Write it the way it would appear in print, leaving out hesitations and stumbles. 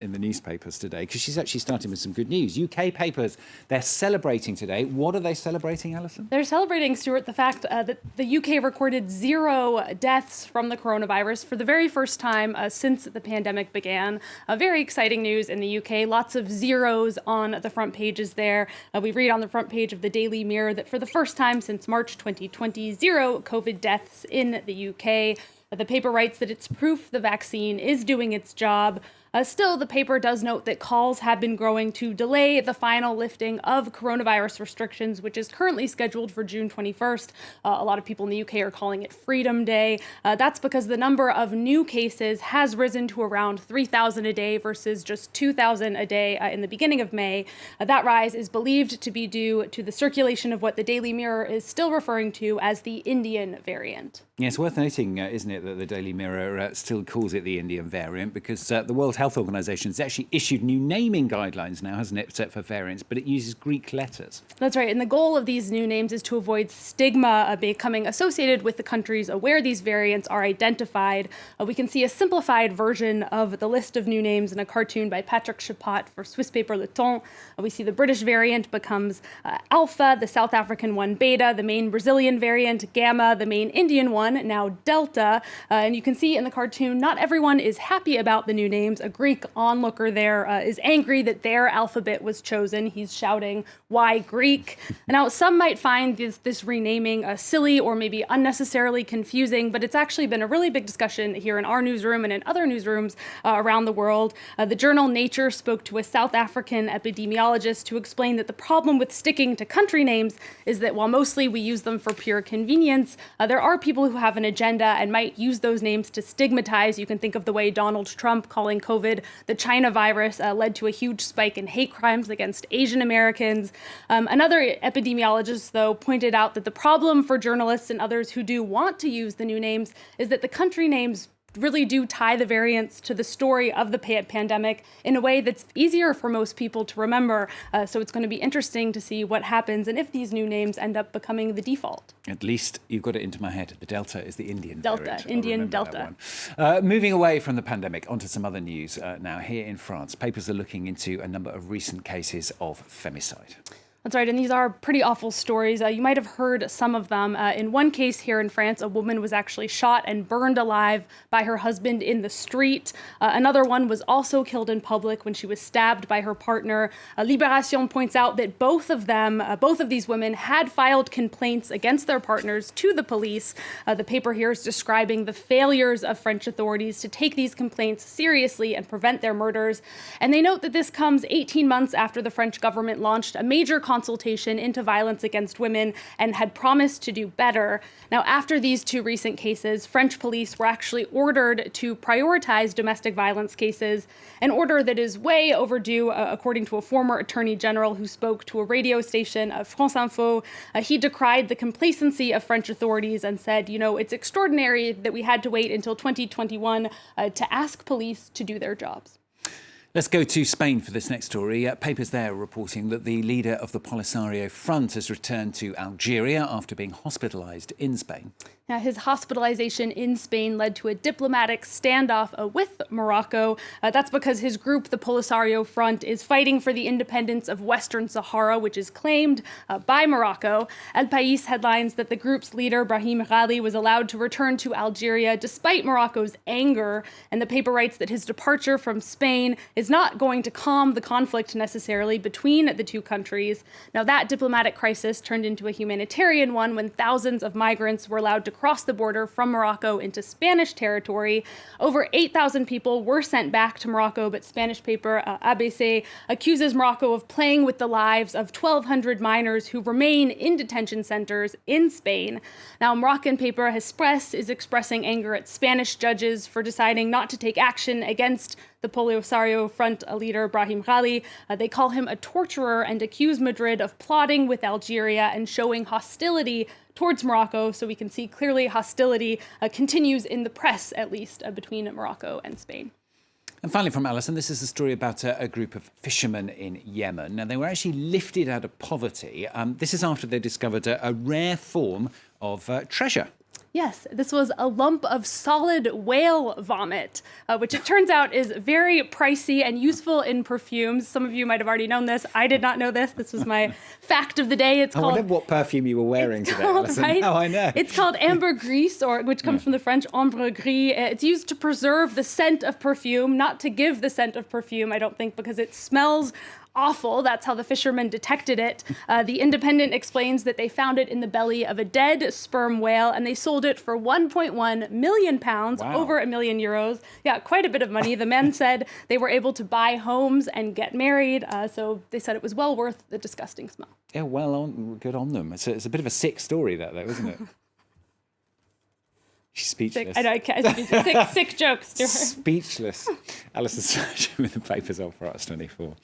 in the newspapers today, because she's actually starting with some good news. UK papers, they're celebrating today. What are they celebrating, Alison? They're celebrating, Stuart, the fact that the UK recorded 0 deaths from the coronavirus for the very first time since the pandemic began. Very exciting news in the UK. Lots of zeros on the front pages there. We read on the front page of the Daily Mirror that for the first time since March 2020, 0 COVID deaths in the UK. The paper writes that it's proof the vaccine is doing its job. Still, the paper does note that calls have been growing to delay the final lifting of coronavirus restrictions, which is currently scheduled for June 21st. A lot of people in the UK are calling it Freedom Day. That's because the number of new cases has risen to around 3,000 a day versus just 2,000 a day in the beginning of May. That rise is believed to be due to the circulation of what the Daily Mirror is still referring to as the Indian variant. Yeah, it's worth noting, isn't it, that the Daily Mirror still calls it the Indian variant because the World Health Organization has actually issued new naming guidelines now, hasn't it, for variants, but it uses Greek letters. That's right. And the goal of these new names is to avoid stigma becoming associated with the countries where these variants are identified. We can see a simplified version of the list of new names in a cartoon by Patrick Chapat for Swiss paper Le Temps. We see the British variant becomes Alpha, the South African one Beta, the main Brazilian variant Gamma, the main Indian one now Delta. And you can see in the cartoon, not everyone is happy about the new names. A Greek onlooker there is angry that their alphabet was chosen. He's shouting, "Why Greek?" Now, some might find this renaming silly or maybe unnecessarily confusing, but it's actually been a really big discussion here in our newsroom and in other newsrooms around the world. The journal Nature spoke to a South African epidemiologist to explain that the problem with sticking to country names is that while mostly we use them for pure convenience, there are people who have an agenda and might use those names to stigmatize. You can think of the way Donald Trump calling COVID the China virus led to a huge spike in hate crimes against Asian Americans. Another epidemiologist, though, pointed out that the problem for journalists and others who do want to use the new names is that the country names really do tie the variants to the story of the pandemic in a way that's easier for most people to remember. So it's going to be interesting to see what happens and if these new names end up becoming the default. At least you've got it into my head. The Delta is the Indian variant. Indian Delta. Moving away from the pandemic, onto some other news now. Here in France, papers are looking into a number of recent cases of femicide. That's right, and these are pretty awful stories. You might have heard some of them. In one case here in France, a woman was actually shot and burned alive by her husband in the street. Another one was also killed in public when she was stabbed by her partner. Libération points out that both of these women had filed complaints against their partners to the police. The paper here is describing the failures of French authorities to take these complaints seriously and prevent their murders. And they note that this comes 18 months after the French government launched a major consultation into violence against women and had promised to do better. Now, after these two recent cases, French police were actually ordered to prioritize domestic violence cases, an order that is way overdue, according to a former attorney general who spoke to a radio station, France Info. He decried the complacency of French authorities and said, it's extraordinary that we had to wait until 2021 to ask police to do their jobs. Let's go to Spain for this next story. Papers there are reporting that the leader of the Polisario Front has returned to Algeria after being hospitalized in Spain. Now, his hospitalization in Spain led to a diplomatic standoff with Morocco. That's because his group, the Polisario Front, is fighting for the independence of Western Sahara, which is claimed by Morocco. El País headlines that the group's leader, Brahim Ghali, was allowed to return to Algeria despite Morocco's anger. And the paper writes that his departure from Spain is not going to calm the conflict necessarily between the two countries. Now, that diplomatic crisis turned into a humanitarian one when thousands of migrants were allowed to cross the border from Morocco into Spanish territory. Over 8,000 people were sent back to Morocco, but Spanish paper ABC accuses Morocco of playing with the lives of 1,200 minors who remain in detention centers in Spain. Now, Moroccan paper Express is expressing anger at Spanish judges for deciding not to take action against the Polisario Front leader, Brahim Ghali. They call him a torturer and accuse Madrid of plotting with Algeria and showing hostility towards Morocco. So we can see clearly hostility continues in the press, at least, between Morocco and Spain. And finally from Alison, this is a story about a group of fishermen in Yemen. Now, they were actually lifted out of poverty. This is after they discovered a rare form of treasure Yes, this was a lump of solid whale vomit, which it turns out is very pricey and useful in perfumes. Some of you might have already known this. I did not know this. This was my fact of the day. It's I called... wonder what perfume you were wearing today, Alison. Right? Now I know. It's called ambergris, which comes from the French ambre gris. It's used to preserve the scent of perfume, not to give the scent of perfume, I don't think, because it smells awful. That's how the fishermen detected it. The Independent explains that they found it in the belly of a dead sperm whale, and they sold it for 1.1 million pounds, Wow. over €1 million. Yeah, quite a bit of money. The men said they were able to buy homes and get married, so they said it was well worth the disgusting smell. Yeah, good on them. It's a bit of a sick story, that, though, isn't it? She's speechless. Sick, I know, I can't, sick jokes, Stuart. Speechless. Alison Surgeon with the papers on for Arts 24.